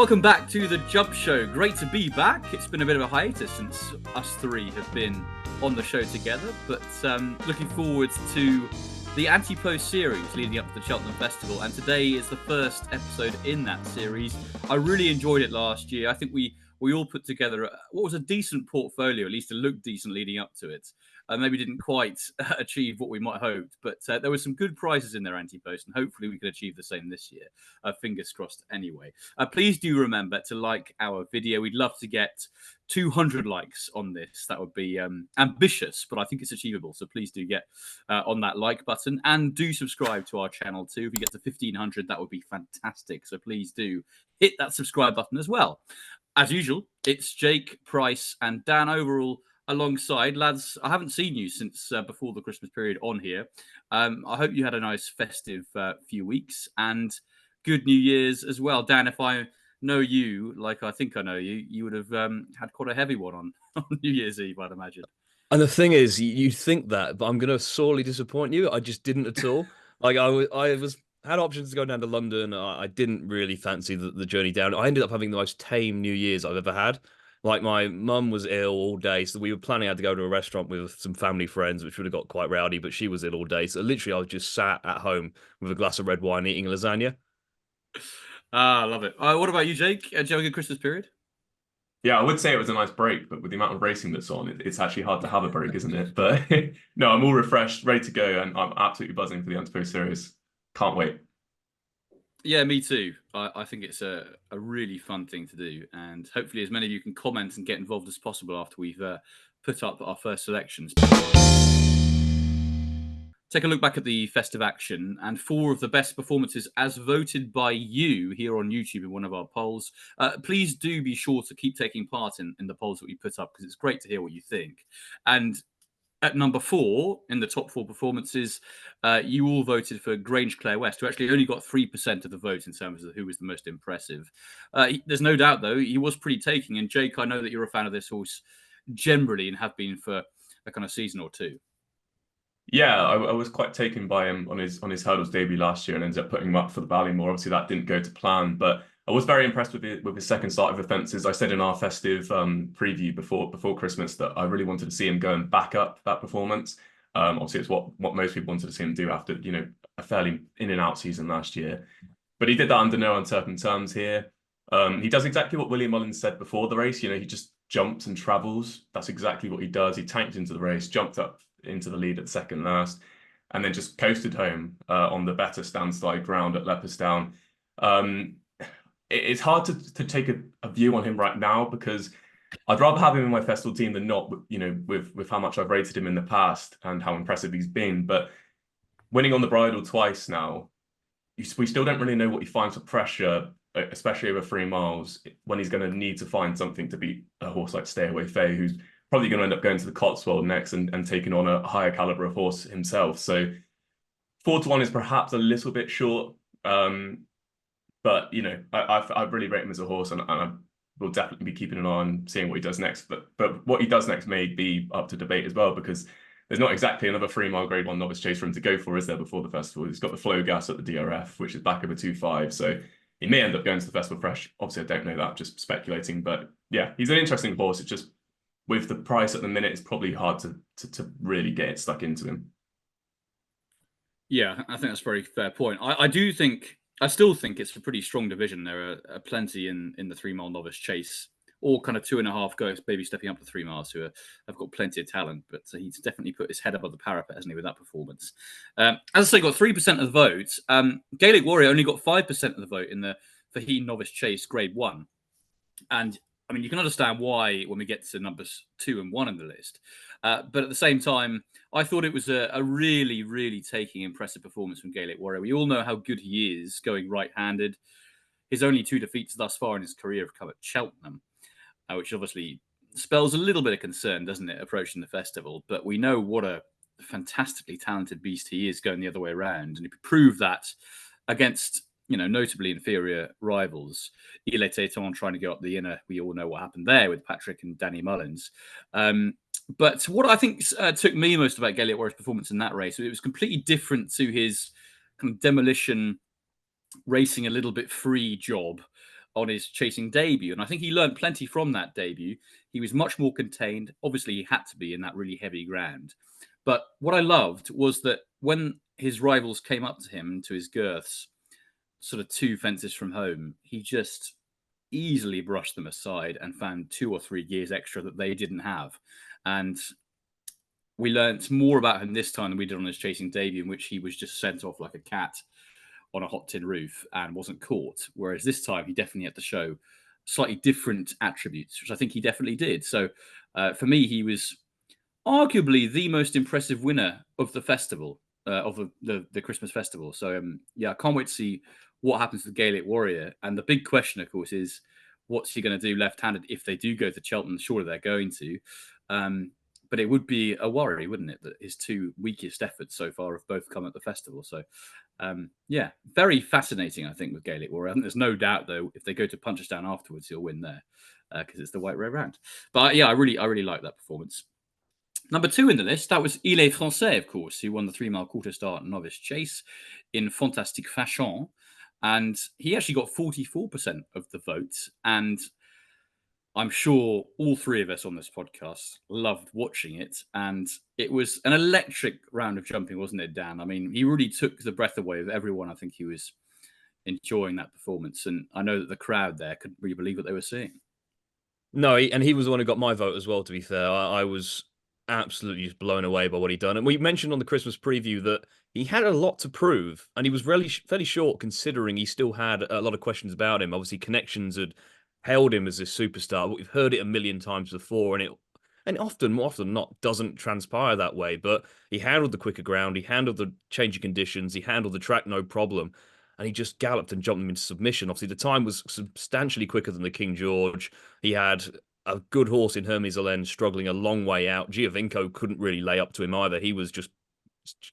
Welcome back to the Jump Show. Great to be back. It's been a bit of a hiatus since us three have been on the show together, but looking forward to the Ante-Post series leading up to the Cheltenham Festival, and today is the first episode in that series. I really enjoyed it last year. I think we all put together what was a decent portfolio, at least it looked decent leading up to it. Maybe didn't quite achieve what we might have hoped, but there were some good prizes in their Ante-Post, and hopefully we can achieve the same this year. Fingers crossed anyway. Please do remember to like our video. We'd love to get 200 likes on this. That would be ambitious, but I think it's achievable. So please do get on that like button, and do subscribe to our channel too. If we get to 1,500, that would be fantastic. So please do hit that subscribe button as well. As usual, it's Jake, Price, and Dan Overall alongside. Lads, I haven't seen you since before the Christmas period on here. I hope you had a nice festive few weeks, and good New Year's as well. Dan, if I know you like I think I know you, you would have had quite a heavy one on New Year's Eve, I'd imagine. And the thing is, you think that, but I'm going to sorely disappoint you. I just didn't at all. Like I was had options to go down to London. I didn't really fancy the journey down. I ended up having the most tame New Year's I've ever had. Like my mum was ill all day, so we were planning out to go to a restaurant with some family friends, which would have got quite rowdy. But she was ill all day, so literally I was just sat at home with a glass of red wine eating lasagna. Ah, I love it. What about you, Jake? Did you have a good Christmas period? Yeah, I would say it was a nice break, but with the amount of racing that's on, it's actually hard to have a break, isn't it? But no, I'm all refreshed, ready to go, and I'm absolutely buzzing for the Ante-Post series. Can't wait. Yeah, me too. I think it's a really fun thing to do, and hopefully as many of you can comment and get involved as possible after we've put up our first selections. Take a look back at the festive action and 4 of the best performances as voted by you here on YouTube in one of our polls. Please do be sure to keep taking part in the polls that we put up, because it's great to hear what you think. And at number 4, in the top 4 performances, you all voted for Grange Clare West, who actually only got 3% of the vote in terms of who was the most impressive. There's no doubt, though, he was pretty taking. And Jake, I know that you're a fan of this horse generally and have been for a kind of season or two. Yeah, I was quite taken by him on his hurdles debut last year and ended up putting him up for the Ballymore. Obviously, that didn't go to plan, but I was very impressed with his second start of offences. I said in our festive preview before Christmas that I really wanted to see him go and back up that performance. Obviously, it's what most people wanted to see him do after a fairly in and out season last year, but he did that under no uncertain terms here. He does exactly what William Mullins said before the race. He just jumps and travels. That's exactly what he does. He tanked into the race, jumped up into the lead at second last, and then just coasted home on the better standslide ground at Leopardstown. It's hard to take a view on him right now, because I'd rather have him in my festival team than not, with how much I've rated him in the past and how impressive he's been. But winning on the bridle twice now, we still don't really know what he finds for pressure, especially over 3 miles, when he's going to need to find something to beat a horse like Stay Away Faye, who's probably going to end up going to the Cotswold next and taking on a higher caliber of horse himself. So 4-1 is perhaps a little bit short, but I really rate him as a horse, and I will definitely be keeping an eye on seeing what he does next. But what he does next may be up to debate as well, because there's not exactly another 3-mile Grade 1 novice chase for him to go for, is there, before the festival? He's got the Flow Gas at the DRF, which is back over 2.5, so he may end up going to the festival fresh. Obviously, I don't know that, just speculating. But yeah, he's an interesting horse. It's just, with the price at the minute, it's probably hard to really get it stuck into him. Yeah, I think that's a very fair point. I still think it's a pretty strong division. There are plenty in the 3-mile novice chase, all kind of 2.5 goes, maybe stepping up to 3 miles, who have got plenty of talent. But he's definitely put his head above the parapet, hasn't he, with that performance? As I say, got 3% of the vote. Gaelic Warrior only got 5% of the vote in the Faheen Novice Chase Grade 1. And I mean, you can understand why when we get to numbers 2 and 1 in the list. But at the same time, I thought it was a really, really taking impressive performance from Gaelic Warrior. We all know how good he is going right-handed. His only 2 defeats thus far in his career have come at Cheltenham, which obviously spells a little bit of concern, doesn't it, approaching the festival? But we know what a fantastically talented beast he is going the other way around. And if you prove that against notably inferior rivals, Il Était Temps trying to go up the inner. We all know what happened there with Patrick and Danny Mullins. But what I think took me most about Gaelic Warrior's performance in that race, it was completely different to his kind of demolition, racing a little bit free job on his chasing debut. And I think he learned plenty from that debut. He was much more contained. Obviously, he had to be in that really heavy ground. But what I loved was that when his rivals came up to him, to his girths, sort of 2 fences from home, he just easily brushed them aside and found 2 or 3 gears extra that they didn't have. And we learnt more about him this time than we did on his chasing debut, in which he was just sent off like a cat on a hot tin roof and wasn't caught. Whereas this time he definitely had to show slightly different attributes, which I think he definitely did. So for me, he was arguably the most impressive winner of the festival, of the Christmas festival. So yeah, I can't wait to see what happens to the Gaelic Warrior. And the big question, of course, is what's he going to do left-handed if they do go to Cheltenham? Surely they're going to. But it would be a worry, wouldn't it, that his 2 weakest efforts so far have both come at the festival. So, yeah, very fascinating, I think, with Gaelic Warrior. I think there's no doubt, though, if they go to Punchestown afterwards, he'll win there because it's the white way round. But yeah, I really like that performance. Number 2 in the list, that was Il est Français, of course, who won the 3-mile quarter start novice chase in fantastique fashion. And he actually got 44% of the vote. And I'm sure all 3 of us on this podcast loved watching it. And it was an electric round of jumping, wasn't it, Dan? I mean, he really took the breath away of everyone. I think he was enjoying that performance. And I know that the crowd there couldn't really believe what they were seeing. No, and he was the one who got my vote as well, to be fair. I was absolutely just blown away by what he'd done. And we mentioned on the Christmas preview that he had a lot to prove, and he was really fairly short considering he still had a lot of questions about him. Obviously, connections had hailed him as this superstar, but we've heard it a million times before, and often, more often than not, doesn't transpire that way. But he handled the quicker ground, he handled the changing conditions, he handled the track no problem, and he just galloped and jumped them into submission. Obviously, the time was substantially quicker than the King George. He had a good horse in Hermes Allen struggling a long way out. Giovinco couldn't really lay up to him either. He was just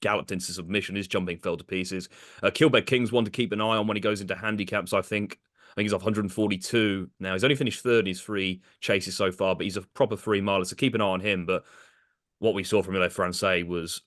galloped into submission. His jumping fell to pieces. Kilbeg King's one to keep an eye on when he goes into handicaps, I think. I think he's off 142 now. He's only finished 3rd in his 3 chases so far, but he's a proper 3-miler, so keep an eye on him. But what we saw from Le Francais was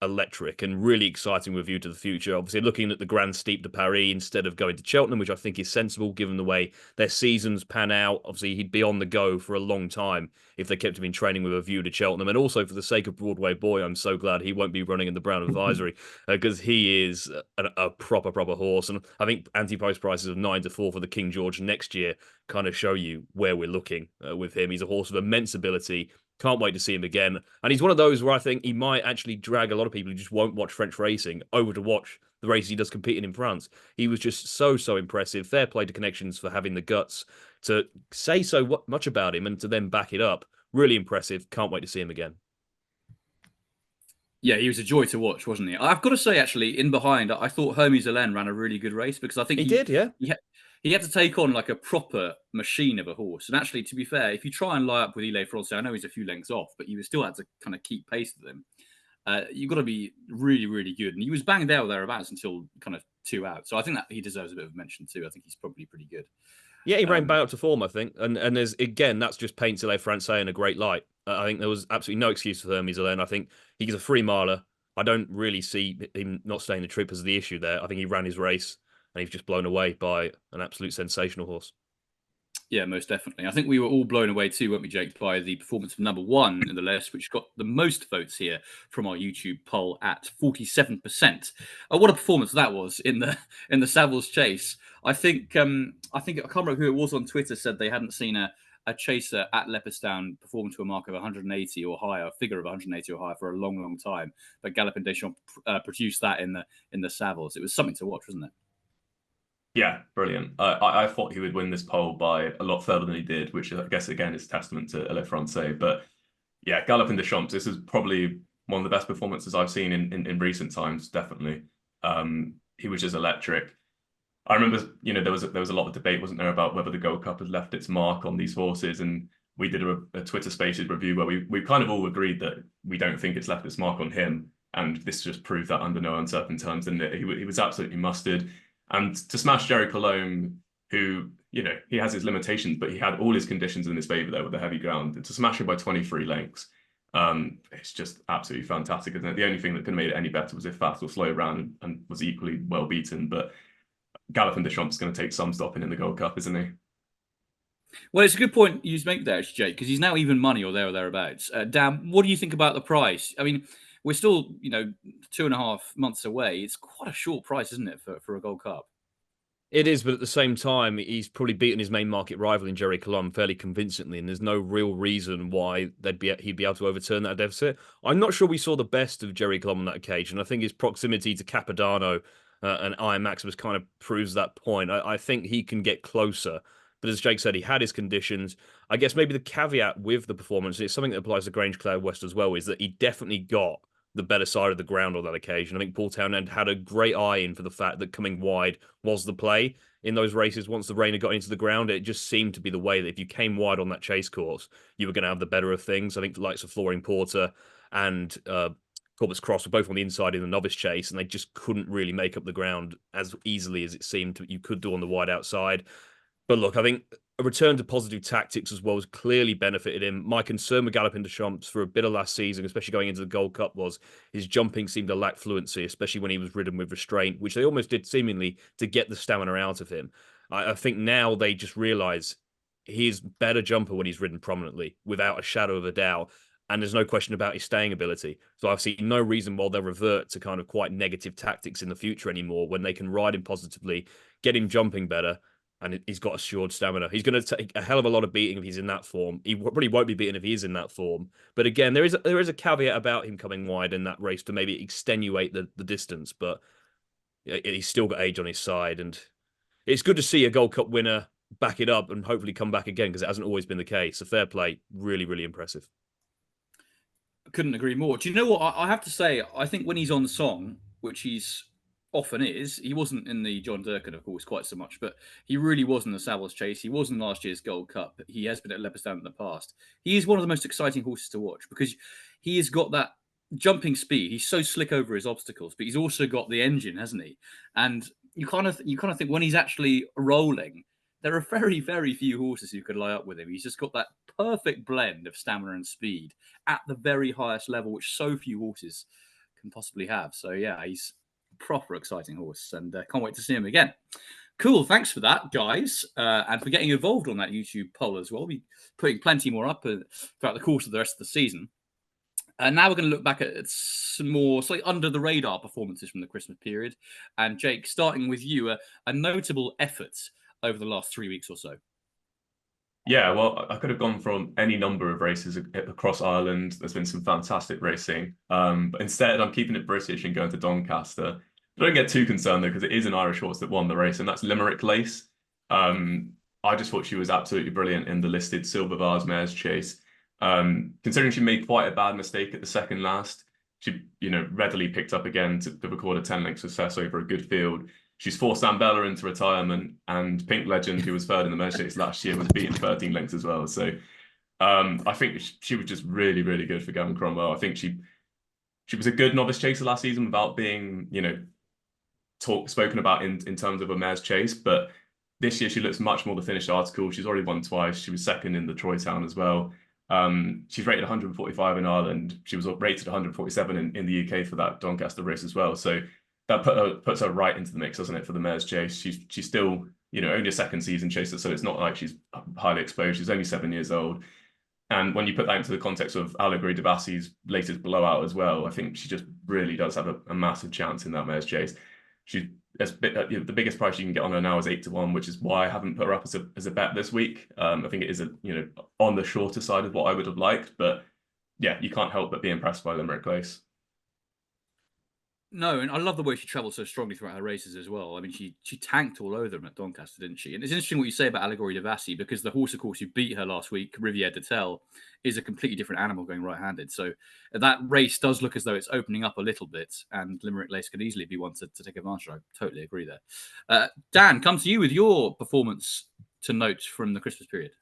electric and really exciting with view to the future. Obviously, looking at the Grand Steep de Paris instead of going to Cheltenham, which I think is sensible given the way their seasons pan out. Obviously, he'd be on the go for a long time if they kept him in training with a view to Cheltenham. And also, for the sake of Broadway Boy, I'm so glad he won't be running in the Brown Advisory because he is a proper horse. And I think Ante-Post prices of 9 to 4 for the King George next year kind of show you where we're looking with him. He's a horse of immense ability. Can't wait to see him again. And he's one of those where I think he might actually drag a lot of people who just won't watch French racing over to watch the races he does competing in France. He was just so impressive. Fair play to Connections for having the guts to say so much about him and to then back it up. Really impressive. Can't wait to see him again. Yeah, he was a joy to watch, wasn't he? I've got to say, actually, in behind, I thought Hermes Allen ran a really good race because I think he did, yeah. He had to take on like a proper machine of a horse. And actually, to be fair, if you try and lie up with Ile Francais, I know he's a few lengths off, but you still had to kind of keep pace with him. You've got to be really good. And he was banged there or thereabouts until kind of 2 out. So I think that he deserves a bit of a mention too. I think he's probably pretty good. Yeah, he ran back up to form, I think. And there's, again, that's just paints Le Francais in a great light. I think there was absolutely no excuse for Hermes Allen. I think he's a 3-miler. I don't really see him not staying the trip as the issue there. I think he ran his race and he's just blown away by an absolute sensational horse. Yeah, most definitely. I think we were all blown away too, weren't we, Jake, by the performance of number 1 in the list, which got the most votes here from our YouTube poll at 47%. What a performance that was in the Savills Chase. I think I can't remember who it was on Twitter said they hadn't seen a chaser at Leopardstown perform to a mark of 180 or higher, a figure of 180 or higher for a long time. But Galopin Deschamps produced that in the Savills. It was something to watch, wasn't it? Yeah, brilliant. I thought he would win this poll by a lot further than he did, which I guess, again, is testament to Le Francais. But yeah, Galopin Deschamps, this is probably one of the best performances I've seen in recent times, definitely. He was just electric. I remember, there was a lot of debate, wasn't there, about whether the Gold Cup had left its mark on these horses. And we did a Twitter Spaces review where we kind of all agreed that we don't think it's left its mark on him. And this just proved that under no uncertain terms. And he was absolutely mustard. And to smash Jerry Colombe, who, he has his limitations, but he had all his conditions in his favour there with the heavy ground. And to smash him by 23 lengths, it's just absolutely fantastic, isn't it? The only thing that could have made it any better was if Fast or Slow ran and was equally well beaten. But Galloping Deschamps is going to take some stopping in the Gold Cup, isn't he? Well, it's a good point you make there, Jake, because he's now even money or there or thereabouts. Dan, what do you think about the price? I mean, we're still, 2.5 months away. It's quite a short price, isn't it, for a Gold Cup? It is, but at the same time, he's probably beaten his main market rival in Jerry Colombe fairly convincingly, and there's no real reason why he'd be able to overturn that deficit. I'm not sure we saw the best of Jerry Colombe on that occasion. I think his proximity to Capodanno and Iron Maximus kind of proves that point. I think he can get closer, but as Jake said, he had his conditions. I guess maybe the caveat with the performance, it's something that applies to Grange Clare West as well, is that he definitely got the better side of the ground on that occasion. I think Paul Townend had a great eye in for the fact that coming wide was the play in those races. Once the rain had got into the ground, it just seemed to be the way that if you came wide on that chase course, you were going to have the better of things. I think the likes of Flooring Porter and Corpus Cross were both on the inside in the novice chase, and they just couldn't really make up the ground as easily as it seemed you could do on the wide outside. But look, I think a return to positive tactics as well has clearly benefited him. My concern with Galloping Deschamps for a bit of last season, especially going into the Gold Cup, was his jumping seemed to lack fluency, especially when he was ridden with restraint, which they almost did seemingly to get the stamina out of him. I think now they just realise he's better jumper when he's ridden prominently, without a shadow of a doubt. And there's no question about his staying ability. So I've seen no reason why they'll revert to kind of quite negative tactics in the future anymore when they can ride him positively, get him jumping better, and he's got assured stamina. He's going to take a hell of a lot of beating if he's in that form. He probably won't be beaten if he is in that form. But again, there is a caveat about him coming wide in that race to maybe extenuate the distance. But he's still got age on his side, and it's good to see a Gold Cup winner back it up and hopefully come back again, because it hasn't always been the case. So fair play, really, really impressive. Couldn't agree more. Do you know what? I have to say, I think when he's on song, which he's often is, he wasn't in the John Durkan, of course, quite so much, but he really was in the Savills Chase. He was in last year's Gold Cup. He has been at Leopardstown in the past. He is one of the most exciting horses to watch because he has got that jumping speed. He's so slick over his obstacles, but he's also got the engine, hasn't he? And you kind of think when he's actually rolling, there are very, very few horses who could lie up with him. He's just got that perfect blend of stamina and speed at the very highest level, which so few horses can possibly have. So yeah, he's a proper exciting horse, and can't wait to see him again. Cool, thanks for that, guys, and for getting involved on that YouTube poll as well. We'll be putting plenty more up throughout the course of the rest of the season. And now we're going to look back at some more slightly under the radar performances from the Christmas period. And Jake, starting with you, a notable effort over the last 3 weeks or so. Yeah, well, I could have gone from any number of races across Ireland. There's been some fantastic racing. But instead, I'm keeping it British and going to Doncaster. Don't get too concerned, though, because it is an Irish horse that won the race, and that's Limerick Lace. I just thought she was absolutely brilliant in the listed Silver Vase Mares Chase. Considering she made quite a bad mistake at the second last, she, readily picked up again to record a 10-length success over a good field. She's forced Ambella into retirement, and Pink Legend, who was third in the Mares Chase last year, was beaten 13 lengths as well. So I think she was just really, really good for Gavin Cromwell. I think she was a good novice chaser last season without being, spoken about in terms of a Mares Chase. But this year she looks much more the finished article. She's already won twice. She was second in the Troy Town as well. She's rated 145 in Ireland. She was rated 147 in the UK for that Doncaster race as well. So that puts her right into the mix, doesn't it, for the Mares Chase? She's still, only a second season chaser, so it's not like she's highly exposed. She's only 7 years old. And when you put that into the context of Allegory Devassi's latest blowout as well, I think she just really does have a massive chance in that Mares Chase. The biggest price you can get on her now is 8-1, which is why I haven't put her up as a bet this week. I think it is on the shorter side of what I would have liked, but yeah, you can't help but be impressed by Limerick Lace. No, and I love the way she travelled so strongly throughout her races as well. I mean, she tanked all over them at Doncaster, didn't she? And it's interesting what you say about Allegory Devassi, because the horse, of course, who beat her last week, Riviere de Tel, is a completely different animal going right-handed. So that race does look as though it's opening up a little bit, and Limerick Lace could easily be one to take advantage of. I totally agree there. Dan, come to you with your performance to note from the Christmas period.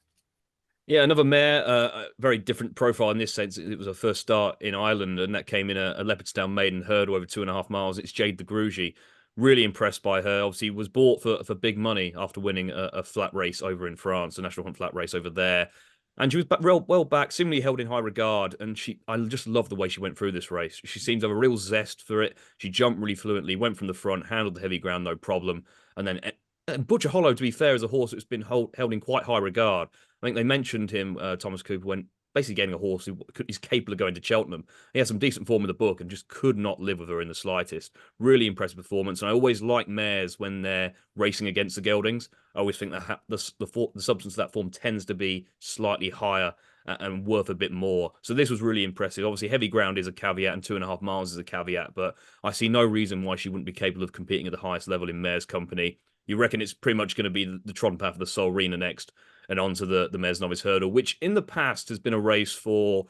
Yeah, another mare, a very different profile in this sense. It was her first start in Ireland, and that came in a Leopardstown maiden hurdle over 2.5 miles. It's Jade the Grugy. Really impressed by her. Obviously, was bought for big money after winning a flat race over in France, a National Hunt flat race over there. And she was well back, seemingly held in high regard. And I just love the way she went through this race. She seems to have a real zest for it. She jumped really fluently, went from the front, handled the heavy ground, no problem. And then And Butcher Hollow, to be fair, is a horse that's been held in quite high regard. I think they mentioned him, Thomas Cooper, when basically getting a horse who is capable of going to Cheltenham. He had some decent form in the book and just could not live with her in the slightest. Really impressive performance. And I always like mares when they're racing against the geldings. I always think that the substance of that form tends to be slightly higher and worth a bit more. So this was really impressive. Obviously, heavy ground is a caveat and 2.5 miles is a caveat, but I see no reason why she wouldn't be capable of competing at the highest level in mares company. You reckon it's pretty much going to be the trodden path of the Solrena next and onto the Mares Novice Hurdle, which in the past has been a race for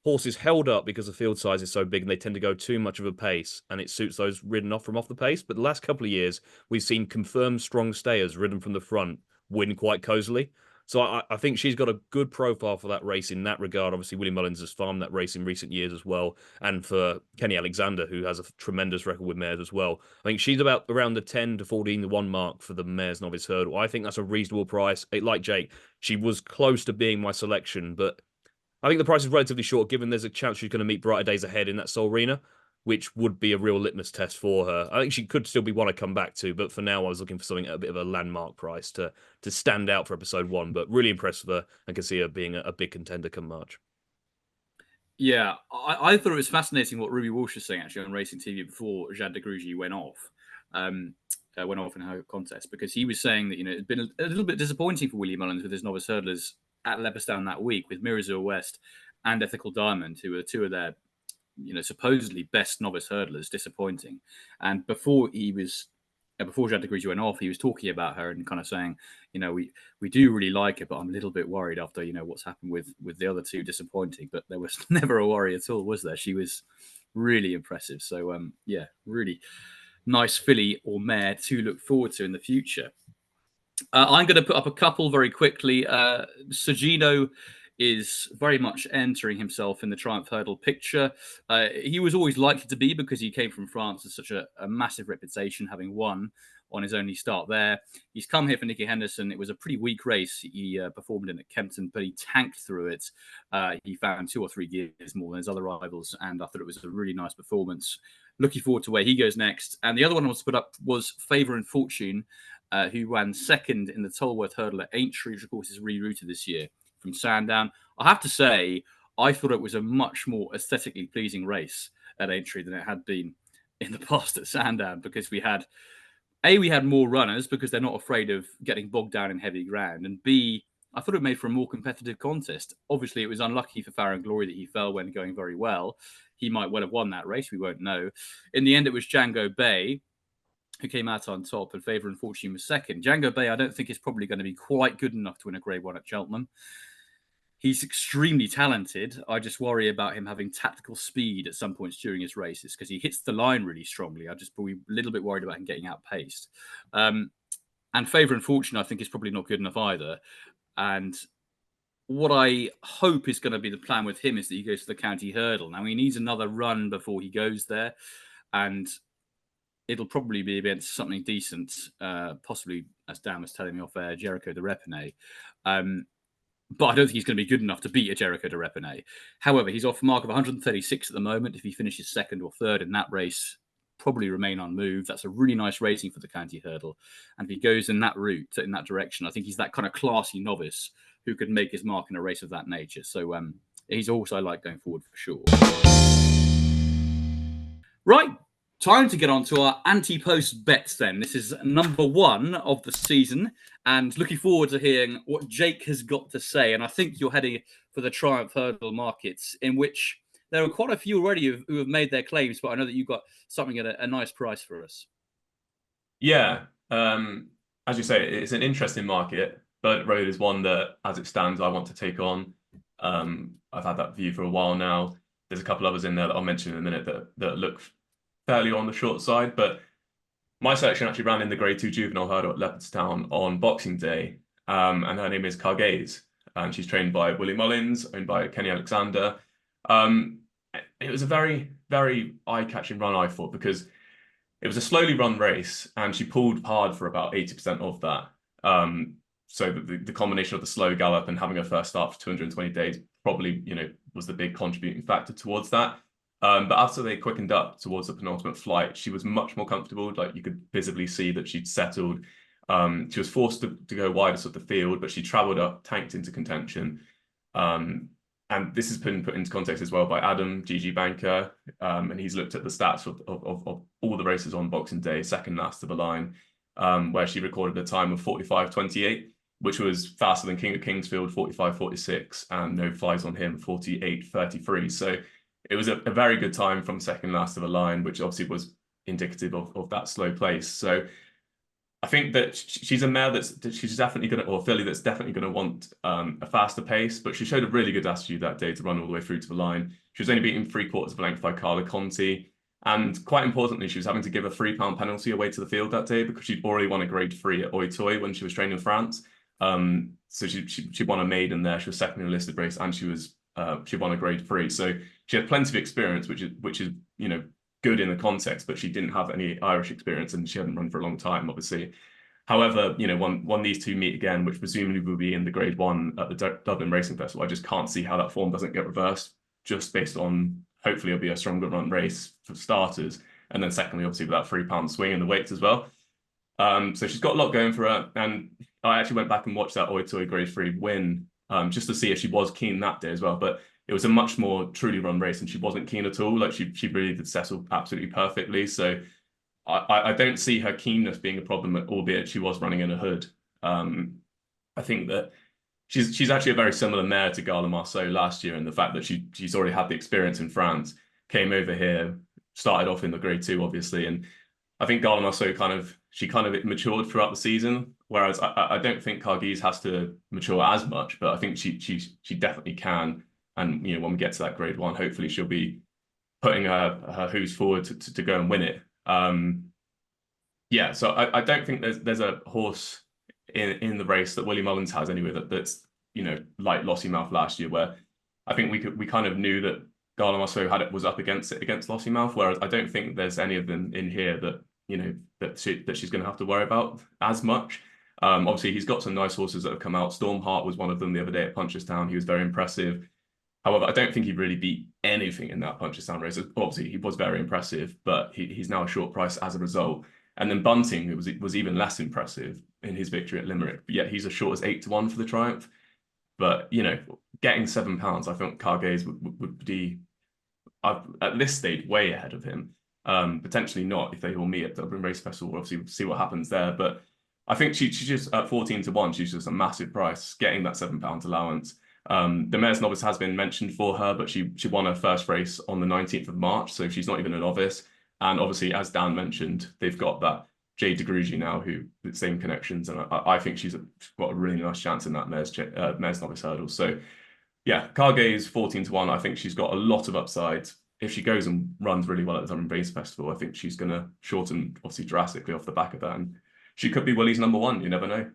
horses held up because the field size is so big and they tend to go too much of a pace and it suits those ridden off from off the pace. But the last couple of years, we've seen confirmed strong stayers ridden from the front win quite cosily. So I think she's got a good profile for that race in that regard. Obviously, Willie Mullins has farmed that race in recent years as well. And for Kenny Alexander, who has a tremendous record with mares as well. I think she's about around the 10 to 14 to 1 mark for the Mares Novice Hurdle. I think that's a reasonable price. Like Jake, she was close to being my selection, but I think the price is relatively short, given there's a chance she's going to meet brighter days ahead in that Solrena, which would be a real litmus test for her. I think she could still be one to come back to, but for now I was looking for something at a bit of a landmark price to stand out for episode 1. But really impressed with her and can see her being a big contender come March. Yeah, I thought it was fascinating what Ruby Walsh was saying actually on Racing TV before Jade de Grugy went off in her contest, because he was saying that it'd been a little bit disappointing for Willie Mullins with his novice hurdlers at Leopardstown that week with Mirazur West and Ethical Diamond, who were two of their supposedly best novice hurdlers, disappointing. And before Jade de Grugy went off, he was talking about her and kind of saying, we do really like her, but I'm a little bit worried after what's happened with the other two, disappointing. But there was never a worry at all, was there? She was really impressive. So yeah, really nice filly or mare to look forward to in the future. I'm going to put up a couple very quickly. Sergino is very much entering himself in the Triumph Hurdle picture. He was always likely to be, because he came from France with such a massive reputation, having won on his only start there. He's come here for Nicky Henderson. It was a pretty weak race he performed in at Kempton, but he tanked through it. He found 2 or 3 gears more than his other rivals, and I thought it was a really nice performance. Looking forward to where he goes next. And the other one I was to put up was Favour and Fortune, who ran second in the Tolworth Hurdle at Aintree, which of course is rerouted this year from Sandown. I have to say, I thought it was a much more aesthetically pleasing race at Aintree than it had been in the past at Sandown, because we had more runners because they're not afraid of getting bogged down in heavy ground, and B, I thought it made for a more competitive contest. Obviously, it was unlucky for Farron Glory that he fell when going very well. He might well have won that race. We won't know. In the end, it was Django Bay who came out on top, and Favour and Fortune was second. Django Bay, I don't think, is probably going to be quite good enough to win a Grade 1 at Cheltenham. He's extremely talented. I just worry about him having tactical speed at some points during his races, because he hits the line really strongly. I just be a little bit worried about him getting outpaced. And Favour and Fortune, I think, is probably not good enough either. And what I hope is going to be the plan with him is that he goes to the county hurdle. Now, he needs another run before he goes there, and it'll probably be against something decent, possibly, as Dan was telling me off air, Jericho de Repine. But I don't think he's going to be good enough to beat a Jericho de Repine. However, he's off a mark of 136 at the moment. If he finishes second or third in that race, probably remain unmoved. That's a really nice racing for the county hurdle. And if he goes in that route, in that direction, I think he's that kind of classy novice who could make his mark in a race of that nature. So he's also I like going forward for sure. Right. Time to get on to our Ante-Post bets then. This is number 1 of the season, and looking forward to hearing what Jake has got to say. And I think you're heading for the Triumph Hurdle markets, in which there are quite a few already who have made their claims, but I know that you've got something at a nice price for us. Yeah, as you say, it's an interesting market. Burnt Road is one that, as it stands, I want to take on. I've had that view for a while now. There's a couple others in there that I'll mention in a minute that look fairly on the short side, but my selection actually ran in the Grade 2 Juvenile Hurdle at Leopardstown on Boxing Day, and her name is Cargaze, and she's trained by Willie Mullins, owned by Kenny Alexander. It was a very, very eye-catching run, I thought, because it was a slowly run race, and she pulled hard for about 80% of that. So the combination of the slow gallop and having her first start for 220 days probably, was the big contributing factor towards that. But after they quickened up towards the penultimate flight, she was much more comfortable. Like, you could visibly see that she'd settled. She was forced to go widest of the field, but she travelled up, tanked into contention. And this has been put into context as well by Adam, GG Banker, and he's looked at the stats of all the races on Boxing Day, second last to the line, where she recorded a time of 45.28, which was faster than King of Kingsfield, 45.46, and No Flies on Him, 48.33. So it was a very good time from second last to the line, which obviously was indicative of that slow pace. So I think that she's a mare she's definitely going to, or a filly that's definitely going to want a faster pace, but she showed a really good attitude that day to run all the way through to the line. She was only beaten 3/4 of a length by Carla Conti. And quite importantly, she was having to give a £3 penalty away to the field that day because she'd already won a grade 3 at Oitoy when she was training in France. So she won a maiden there. She was second in a listed race, and she won a grade 3. So she had plenty of experience, which is good in the context, but she didn't have any Irish experience and she hadn't run for a long time, obviously. However, when these two meet again, which presumably will be in the grade 1 at the Dublin Racing Festival, I just can't see how that form doesn't get reversed, just based on hopefully it'll be a stronger run race for starters. And then secondly, obviously with that £3 swing in the weights as well. So she's got a lot going for her. And I actually went back and watched that Oitoy grade 3 win just to see if she was keen that day as well. But it was a much more truly run race and she wasn't keen at all. Like she really did settle absolutely perfectly. So I don't see her keenness being a problem, albeit she was running in a hood. I think that she's actually a very similar mare to Gala Marceau last year in the fact that she's already had the experience in France, came over here, started off in the grade 2, obviously. And I think Gala Marceau kind of matured throughout the season, whereas I don't think Cargese has to mature as much, but I think she definitely can. And when we get to that grade 1, hopefully she'll be putting her hooves forward to go and win it. So I don't think there's a horse in the race that Willie Mullins has anyway that's like Lossiemouth last year, where I think we kind of knew that Gala Marceau was up against Lossiemouth, whereas I don't think there's any of them in here that that she's going to have to worry about as much. Obviously he's got some nice horses that have come out. Stormheart was one of them the other day at Punchestown. He was very impressive. However, I don't think he really beat anything in that Punchestown race. Obviously, he was very impressive, but he's now a short price as a result. And then Bunting was even less impressive in his victory at Limerick, but yet he's as short as 8-1 for the Triumph. But getting £7, I think Cargese would be at this stage way ahead of him. Potentially not if they all meet at Dublin Race Festival. We'll obviously see what happens there. But I think she's just at 14-1. She's just a massive price, getting that £7 allowance. The Mayor's Novice has been mentioned for her, but she won her first race on the 19th of March, so she's not even a novice. And obviously, as Dan mentioned, they've got that Jade de Grugy now, who the same connections, and I think she's got a really nice chance in that Mayor's Novice hurdle. So yeah, Cargese 14-1. I think she's got a lot of upside. If she goes and runs really well at the Dublin Race Festival, I think she's going to shorten obviously drastically off the back of that, and she could be Willie's number 1. You never know.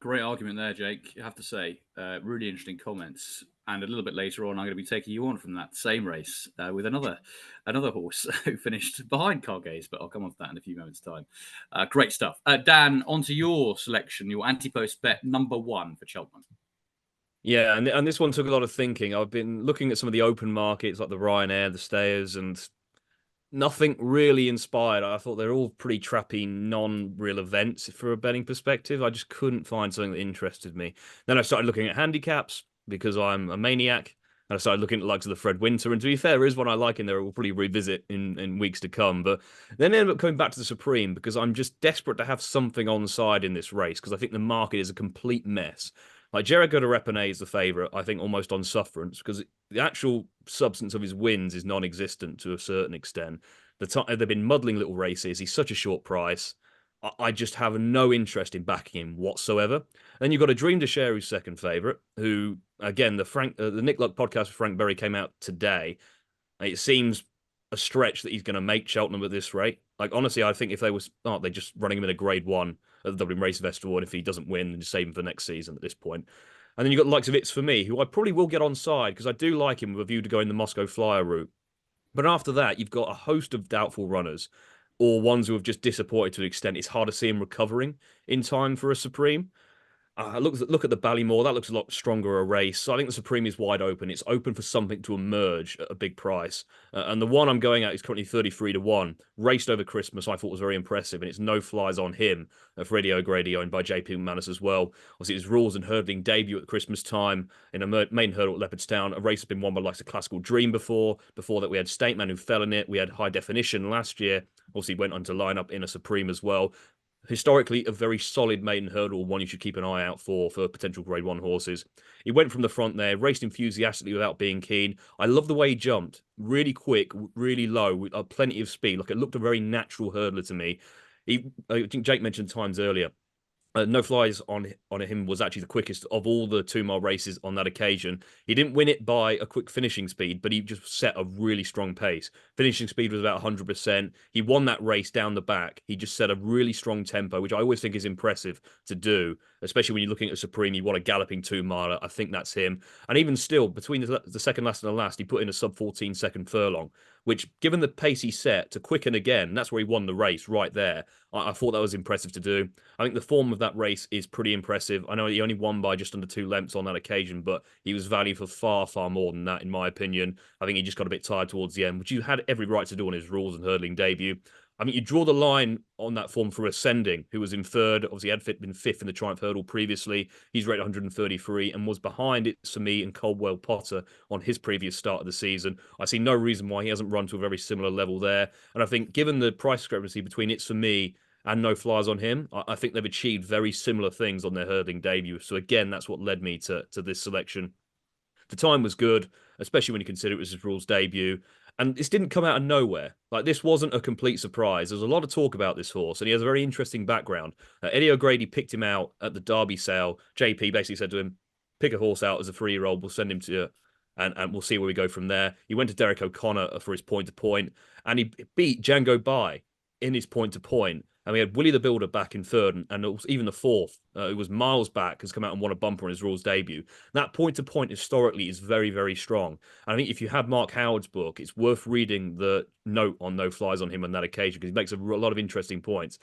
Great argument there, Jake. I have to say, really interesting comments. And a little bit later on, I'm going to be taking you on from that same race with another horse who finished behind Cargese, but I'll come on to that in a few moments' time. Great stuff. Dan, onto your selection, your Ante-Post bet number 1 for Cheltenham. Yeah, and this one took a lot of thinking. I've been looking at some of the open markets like the Ryanair, the Stayers, and nothing really inspired. I thought they're all pretty trappy, non-real events for a betting perspective. I just couldn't find something that interested me. Then I started looking at handicaps because I'm a maniac. And I started looking at the likes of the Fred Winter. And to be fair, there is one I like in there we'll probably revisit in weeks to come. But then I ended up coming back to the Supreme because I'm just desperate to have something on side in this race because I think the market is a complete mess. Like Jericho de Repene is the favourite, I think almost on sufferance because the actual substance of his wins is non-existent to a certain extent. They've been muddling little races. He's such a short price. I just have no interest in backing him whatsoever. Then you've got a Dream to Share who's second favourite, who, again, the Nick Luck podcast with Frank Berry came out today. It seems a stretch that he's going to make Cheltenham at this rate. Like, honestly, I think if they're just running him in a grade 1 at the Dublin Race Festival, and if he doesn't win, then just save him for next season at this point. And then you've got the likes of It's For Me, who I probably will get on side because I do like him with a view to going the Moscow Flyer route. But after that, you've got a host of doubtful runners or ones who have just disappointed to an extent it's hard to see him recovering in time for a Supreme. Look at the Ballymore. That looks a lot stronger a race. So I think the Supreme is wide open. It's open for something to emerge at a big price. And the one I'm going at is currently 33-1. Raced over Christmas, I thought was very impressive. And it's no flies on him for Eddie O'Grady, owned by JP McManus as well. Obviously, his rules and hurdling debut at Christmas time in a main hurdle at Leopardstown. A race has been won by like a Classical Dream before. Before that, we had State Man who fell in it. We had High Definition last year. Obviously, went on to line up in a Supreme as well. Historically, a very solid maiden hurdle, one you should keep an eye out for potential Grade 1 horses. He went from the front there, raced enthusiastically without being keen. I love the way he jumped. Really quick, really low, with plenty of speed. Like, it looked a very natural hurdler to me. I think Jake mentioned times earlier, no flies on him was actually the quickest of all the 2 mile races on that occasion. He didn't win it by a quick finishing speed, but he just set a really strong pace. Finishing speed was about 100%. He won that race down the back. He just set a really strong tempo, which I always think is impressive to do, especially when you're looking at a Supreme. You want a galloping 2 miler. I think that's him. And even still, between the second last and the last, he put in a sub 14-second furlong, which, given the pace he set to quicken again, that's where he won the race right there. I thought that was impressive to do. I think the form of that race is pretty impressive. I know he only won by just under 2 lengths on that occasion, but he was valued for far, far more than that, in my opinion. I think he just got a bit tired towards the end, which you had every right to do on his rules and hurdling debut. I mean, you draw the line on that form for Ascending, who was in third. Obviously, had been fifth in the Triumph Hurdle previously. He's rated 133 and was behind It's For Me and Coldwell Potter on his previous start of the season. I see no reason why he hasn't run to a very similar level there. And I think, given the price discrepancy between It's For Me and No Flies on him, I think they've achieved very similar things on their hurdling debut. So again, that's what led me to this selection. The time was good, especially when you consider it was his rules debut. And this didn't come out of nowhere. Like, this wasn't a complete surprise. There was a lot of talk about this horse, and he has a very interesting background. Eddie O'Grady picked him out at the Derby sale. JP basically said to him, pick a horse out as a 3-year-old. We'll send him to you, and we'll see where we go from there. He went to Derek O'Connor for his point-to-point, and he beat Django By in his point-to-point. And we had Willie the Builder back in third, and even the fourth, who was miles back, has come out and won a bumper on his rules debut. That point-to-point historically is very, very strong. And I think if you have Mark Howard's book, it's worth reading the note on No Flies on him on that occasion, because he makes a lot of interesting points.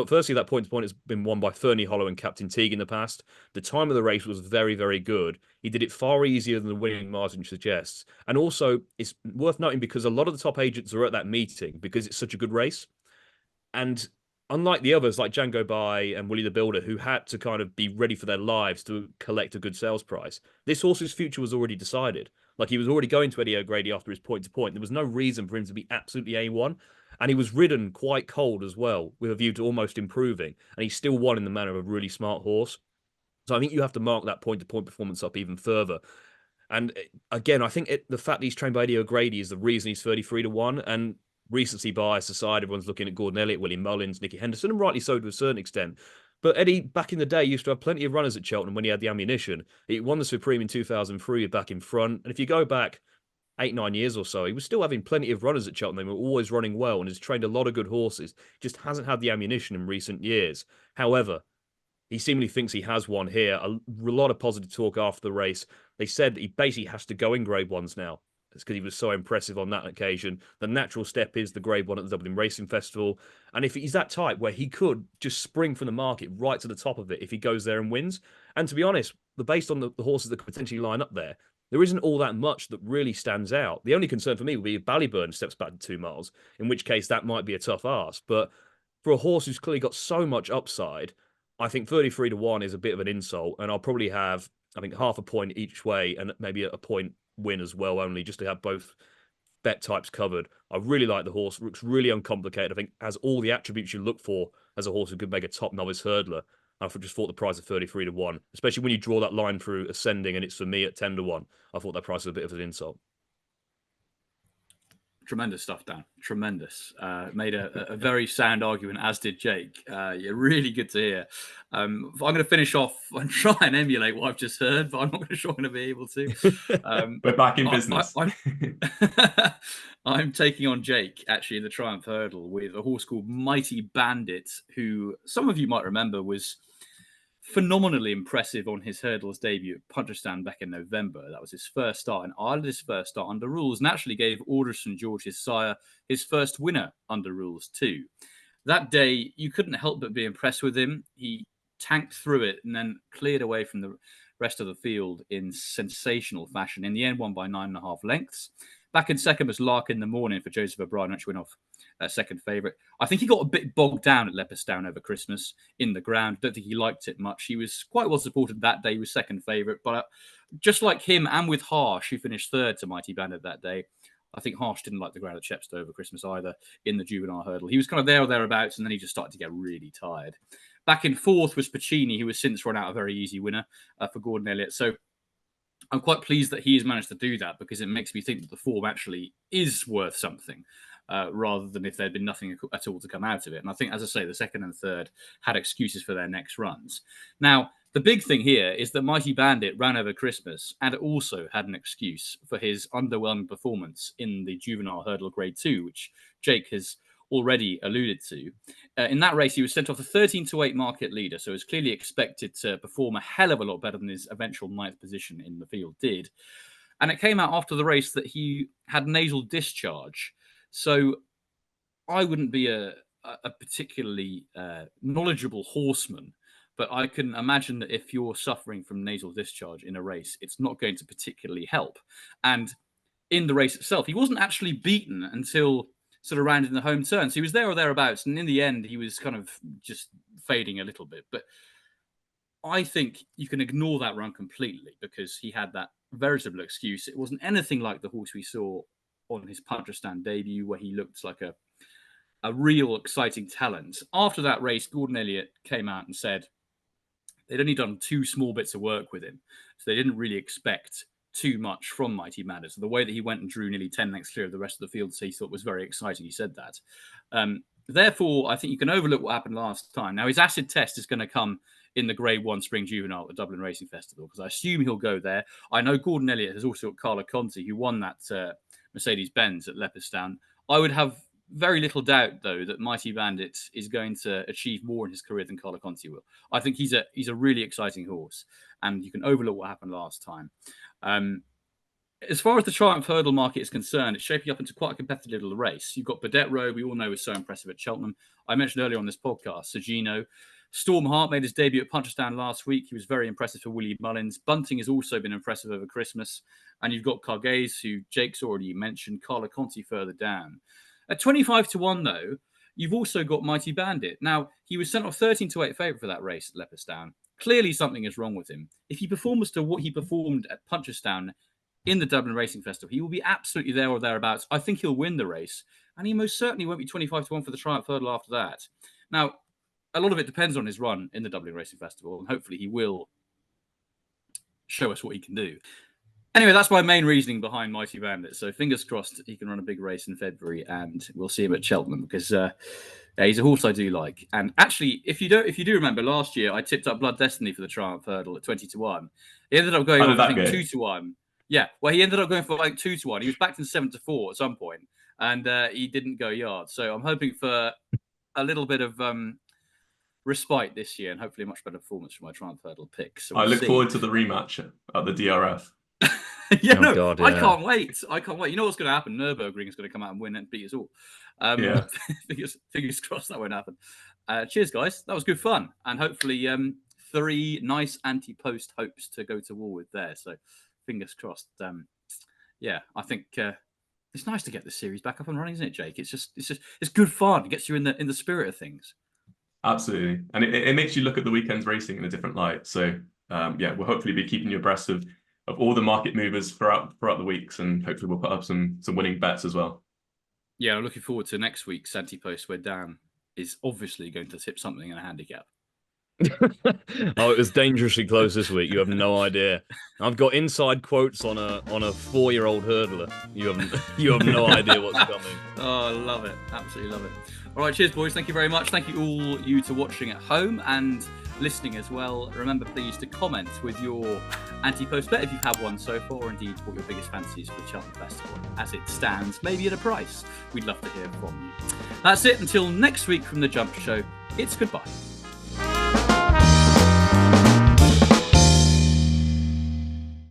Firstly, that point-to-point has been won by Fernie Hollow and Captain Teague in the past. The time of the race was very, very good. He did it far easier than the winning margin suggests. And also, it's worth noting because a lot of the top agents are at that meeting because it's such a good race. And unlike the others, like Django By and Willie the Builder, who had to kind of be ready for their lives to collect a good sales price, this horse's future was already decided. Like, he was already going to Eddie O'Grady after his point-to-point. There was no reason for him to be absolutely A1. And he was ridden quite cold as well, with a view to almost improving. And he still won in the manner of a really smart horse. So I think you have to mark that point-to-point performance up even further. And again, I think the fact that he's trained by Eddie O'Grady is the reason he's 33-1. And recency bias aside, everyone's looking at Gordon Elliott, Willie Mullins, Nicky Henderson, and rightly so to a certain extent. But Eddie, back in the day, used to have plenty of runners at Cheltenham when he had the ammunition. He won the Supreme in 2003 back in front. And if you go back 8-9 years or so, he was still having plenty of runners at Cheltenham. They were always running well and has trained a lot of good horses. Just hasn't had the ammunition in recent years. However, he seemingly thinks he has one here. A lot of positive talk after the race. They said that he basically has to go in Grade 1s now. It's because he was so impressive on that occasion. The natural step is the Grade 1 at the Dublin Racing Festival. And if he's that type where he could just spring from the market right to the top of it if he goes there and wins. And to be honest, based on the horses that could potentially line up there isn't all that much that really stands out. The only concern for me would be if Ballyburn steps back to 2 miles, in which case that might be a tough ask. But for a horse who's clearly got so much upside, I think 33-1 is a bit of an insult. And I'll probably have, I think, half a point each way and maybe a point win as well, only just to have both bet types covered. I really like the horse. Looks really uncomplicated. I think has all the attributes you look for as a horse who could make a top novice hurdler. I just thought the price of 33-1, especially when you draw that line through Ascending and It's For Me at 10-1. I thought that price was a bit of an insult. Tremendous stuff, Dan. Tremendous. Made a very sound argument, as did Jake. Yeah, really good to hear. I'm going to finish off and try and emulate what I've just heard, but I'm not sure I'm going to be able to. We're back in business. I'm taking on Jake, actually, in the Triumph Hurdle with a horse called Mighty Bandit, who some of you might remember was phenomenally impressive on his hurdles debut at Punchestown back in November. That was his first start in Ireland, his first start under rules, and actually gave Orders St George, his sire, his first winner under rules too. That day, you couldn't help but be impressed with him. He tanked through it and then cleared away from the rest of the field in sensational fashion. In the end, won by 9.5 lengths. Back in second was Lark in the Morning for Joseph O'Brien, which went off second favourite. I think he got a bit bogged down at Leopardstown over Christmas in the ground. Don't think he liked it much. He was quite well supported that day. He was second favourite. But just like him and with Harsh, who finished third to Mighty Bandit that day, I think Harsh didn't like the ground at Chepstow over Christmas either in the juvenile hurdle. He was kind of there or thereabouts, and then he just started to get really tired. Back in fourth was Pacini, who has since run out a very easy winner for Gordon Elliott. So I'm quite pleased that he has managed to do that, because it makes me think that the form actually is worth something, rather than if there'd been nothing at all to come out of it. And I think, as I say, the second and third had excuses for their next runs. Now, the big thing here is that Mighty Bandit ran over Christmas and also had an excuse for his underwhelming performance in the juvenile hurdle grade 2, which Jake has already alluded to. In that race, he was sent off the 13-8 market leader, so was clearly expected to perform a hell of a lot better than his eventual 9th position in the field did. And it came out after the race that he had nasal discharge. So I wouldn't be a particularly knowledgeable horseman, but I can imagine that if you're suffering from nasal discharge in a race, it's not going to particularly help. And in the race itself, he wasn't actually beaten until sort of round in the home turn. So he was there or thereabouts. And in the end, he was kind of just fading a little bit. But I think you can ignore that run completely, because he had that veritable excuse. It wasn't anything like the horse we saw on his Punchestown debut, where he looked like a real exciting talent. After that race, Gordon Elliott came out and said they'd only done 2 small bits of work with him, so they didn't really expect too much from Mighty Bandit. So the way that he went and drew nearly 10 lengths clear of the rest of the field, so he thought was very exciting. He said that. Therefore, I think you can overlook what happened last time. Now, his acid test is going to come in the Grade 1 Spring Juvenile at the Dublin Racing Festival, because I assume he'll go there. I know Gordon Elliott has also got Carla Conti, who won that Mercedes-Benz at Leopardstown. I would have very little doubt, though, that Mighty Bandit is going to achieve more in his career than Carla Conti will. I think he's a really exciting horse, and you can overlook what happened last time. As far as the Triumph Hurdle market is concerned, it's shaping up into quite a competitive little race. You've got Burdett Road, we all know is so impressive at Cheltenham. I mentioned earlier on this podcast, Sergino. Storm Heart made his debut at Punchestown last week. He was very impressive for Willie Mullins. Bunting has also been impressive over Christmas. And you've got Cargaze, who Jake's already mentioned, Carla Conti further down. At 25-1, though, you've also got Mighty Bandit. Now, he was sent off 13-8 favourite for that race at Leopardstown. Clearly something is wrong with him. If he performs to what he performed at Punchestown in the Dublin Racing Festival, he will be absolutely there or thereabouts. I think he'll win the race, and he most certainly won't be 25-1 for the Triumph Hurdle after that. Now, a lot of it depends on his run in the Dublin Racing Festival, and hopefully he will show us what he can do. Anyway, that's my main reasoning behind Mighty Bandit. So fingers crossed he can run a big race in February, and we'll see him at Cheltenham, because he's a horse I do like. And actually, if you do remember, last year I tipped up Blood Destiny for the Triumph Hurdle at 20-1. He ended up going on, I think, 2-1. Yeah, well, he ended up going for like 2-1. He was backed in 7-4 at some point, and he didn't go yard. So I'm hoping for a little bit of respite this year, and hopefully a much better performance from my Triumph Hurdle pick. So I look forward to the rematch at the DRF. Yeah, God, yeah. I can't wait. You know what's going to happen? Nürburgring is going to come out and win and beat us all. Yeah. Fingers crossed that won't happen. Cheers, guys. That was good fun. And hopefully 3 nice Ante-Post hopes to go to war with there. So fingers crossed. Yeah, I think it's nice to get the series back up and running, isn't it, Jake? It's good fun. It gets you in the spirit of things. Absolutely. And it makes you look at the weekend's racing in a different light. So yeah, we'll hopefully be keeping you abreast of all the market movers throughout the weeks, and hopefully we'll put up some winning bets as well. Yeah, I'm looking forward to next week's Ante-Post, where Dan is obviously going to tip something in a handicap. Oh, it was dangerously close this week. You have no idea. I've got inside quotes on a 4-year-old hurdler. You have no idea what's coming. Oh, I love it. Absolutely love it. All right, cheers, boys. Thank you very much. Thank you all you to watching at home and listening as well. Remember, please, to comment with your Ante-Post bet if you've had one so far, or indeed what your biggest fancy is for the Cheltenham Festival as it stands, maybe at a price. We'd love to hear from you. That's it. Until next week from The Jump Show, it's goodbye.